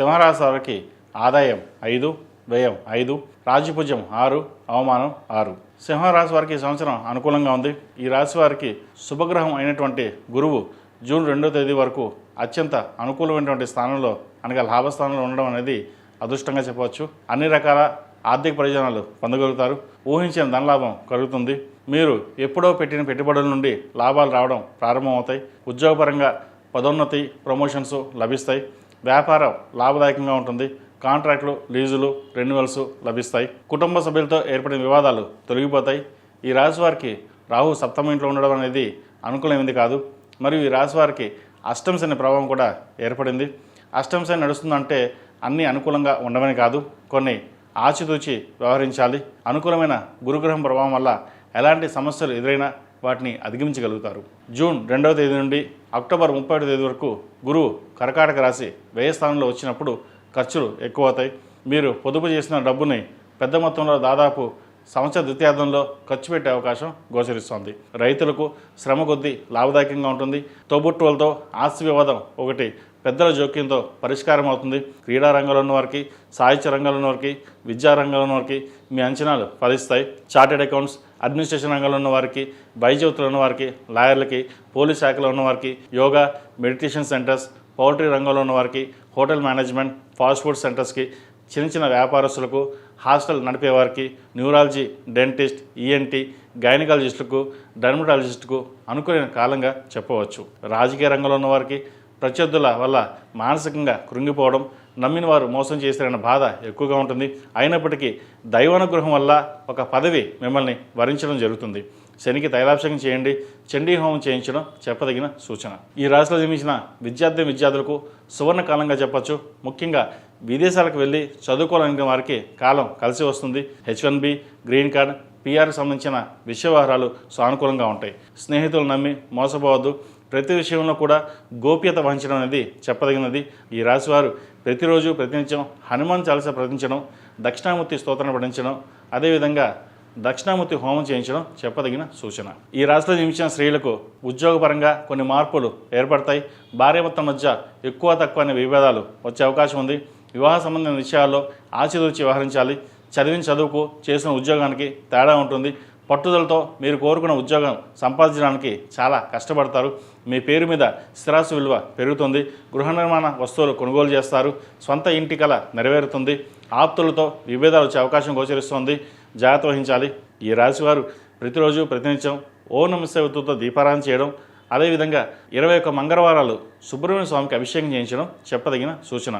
సింహరాశి వారికి ఆదాయం 5, వ్యయం 5, రాజ్యపూజ్యం 6, అవమానం 6. సింహరాశి వారికి ఈ సంవత్సరం అనుకూలంగా ఉంది. ఈ రాశి వారికి శుభగ్రహం అయినటువంటి గురువు జూన్ 2వ తేదీ వరకు అత్యంత అనుకూలమైనటువంటి స్థానంలో అనగా లాభస్థానంలో ఉండడం అనేది అదృష్టంగా చెప్పవచ్చు. అన్ని రకాల ఆర్థిక ప్రయోజనాలు పొందగలుగుతారు. ఊహించిన ధనలాభం కలుగుతుంది. మీరు ఎప్పుడో పెట్టిన పెట్టుబడుల నుండి లాభాలు రావడం ప్రారంభమవుతాయి. ఉద్యోగపరంగా పదోన్నతి, ప్రమోషన్స్ లభిస్తాయి. వ్యాపారం లాభదాయకంగా ఉంటుంది. కాంట్రాక్టులు, లీజులు, రెన్యువల్స్ లభిస్తాయి. కుటుంబ సభ్యులతో ఏర్పడిన వివాదాలు తొలగిపోతాయి. ఈ రాశి వారికి రాహు సప్తమ ఇంట్లో ఉండడం అనేది అనుకూలమైంది కాదు. మరియు ఈ రాశి వారికి అష్టమ శని ప్రభావం కూడా ఏర్పడింది. అష్టమ శని నడుస్తుందంటే అన్నీ అనుకూలంగా ఉండవని కాదు, కొన్ని ఆచితూచి వ్యవహరించాలి. అనుకూలమైన గురుగ్రహం ప్రభావం వల్ల ఎలాంటి సమస్యలు ఎదురైనా వాటిని అధిగమించగలుగుతారు. జూన్ 2వ తేదీ నుండి అక్టోబర్ 31వ తేదీ వరకు గురువు కర్కాటక రాశి వ్యయ స్థానంలో వచ్చినప్పుడు ఖర్చులు ఎక్కువ అవుతాయి. మీరు పొదుపు చేసిన డబ్బుని పెద్ద మొత్తంలో దాదాపు సంవత్సర ద్వితీయార్థంలో ఖర్చు పెట్టే అవకాశం గోచరిస్తోంది. రైతులకు శ్రమ కొద్దీ లాభదాయకంగా ఉంటుంది. తోబుట్టువులతో ఆస్తి వివాదం ఒకటి పెద్దల జోక్యంతో పరిష్కారం అవుతుంది. క్రీడా రంగంలో ఉన్న వారికి, సాహిత్య రంగంలో ఉన్న వారికి, విద్యా రంగంలో ఉన్న వారికి మీ అంచనాలు ఫలిస్తాయి. చార్టెడ్ అకౌంట్స్, అడ్మినిస్ట్రేషన్ రంగంలో ఉన్న వారికి, వైద్యులు ఉన్న వారికి, లాయర్లకి, పోలీస్ శాఖలో ఉన్న వారికి, యోగా, మెడిటేషన్ సెంటర్స్, పౌల్ట్రీ రంగంలో ఉన్న వారికి, హోటల్ మేనేజ్మెంట్, ఫాస్ట్ ఫుడ్ సెంటర్స్కి, చిన్న చిన్న వ్యాపారస్తులకు, హాస్టల్ నడిపేవారికి, న్యూరాలజీ, డెంటిస్ట్, ఈఎన్టీ, గైనకాలజిస్టులకు, డర్మటాలజిస్టుకు అనుకూలమైన కాలంగా చెప్పవచ్చు. రాజకీయ రంగంలో ఉన్న వారికి ప్రత్యర్థుల వల్ల మానసికంగా కృంగిపోవడం, నమ్మిన వారు మోసం చేశారన్న బాధ ఎక్కువగా ఉంటుంది. అయినప్పటికీ దైవానుగ్రహం వల్ల ఒక పదవి మిమ్మల్ని వరించడం జరుగుతుంది. శనికి తైలాభిషేకం చేయండి. చండీ హోమం చేయించడం చెప్పదగిన సూచన. ఈ రాశిలో జన్మించిన విద్యార్థులకు సువర్ణ కాలంగా చెప్పచ్చు. ముఖ్యంగా విదేశాలకు వెళ్ళి చదువుకోవాలనే వారికి కాలం కలిసి వస్తుంది. H1B, గ్రీన్ కార్డ్, పిఆర్కి సంబంధించిన విషయ వ్యవహారాలు సానుకూలంగా ఉంటాయి. స్నేహితులు నమ్మి మోసపోవద్దు. ప్రతి విషయంలో కూడా గోప్యత వహించడం అనేది చెప్పదగినది. ఈ రాశివారు ప్రతిరోజు ప్రతినిత్యం హనుమాన్ చాలీసా పఠించడం, దక్షిణామూర్తి స్తోత్రాన్ని పఠించడం, అదేవిధంగా దక్షిణామూర్తి హోమం చేయించడం చెప్పదగిన సూచన. ఈ రాశిలో జన్మించిన స్త్రీలకు ఉద్యోగపరంగా కొన్ని మార్పులు ఏర్పడతాయి. భార్యాభర్తల మధ్య ఎక్కువ తక్కువ అనే విభేదాలు వచ్చే అవకాశం ఉంది. వివాహ సంబంధించిన విషయాల్లో ఆచితూచి వ్యవహరించాలి. చదివిన చదువుకు చేసిన ఉద్యోగానికి తేడా ఉంటుంది. పట్టుదలతో మీరు కోరుకున్న ఉద్యోగం సంపాదించడానికి చాలా కష్టపడతారు. మీ పేరు మీద స్థిరాస్తి విలువ పెరుగుతుంది. గృహ నిర్మాణ వస్తువులు కొనుగోలు చేస్తారు. స్వంత ఇంటి కల నెరవేరుతుంది. ఆప్తులతో విభేదాలు వచ్చే అవకాశం గోచరిస్తుంది. జాగ్రత్త వహించాలి. ఈ రాశివారు ప్రతిరోజు ప్రతినిత్యం ఓం నమః శివాయతో దీపారాధన చేయడం, అదేవిధంగా 21 మంగళవారాలు సుబ్రహ్మణ్య స్వామికి అభిషేకం చేయించడం చెప్పదగిన సూచన.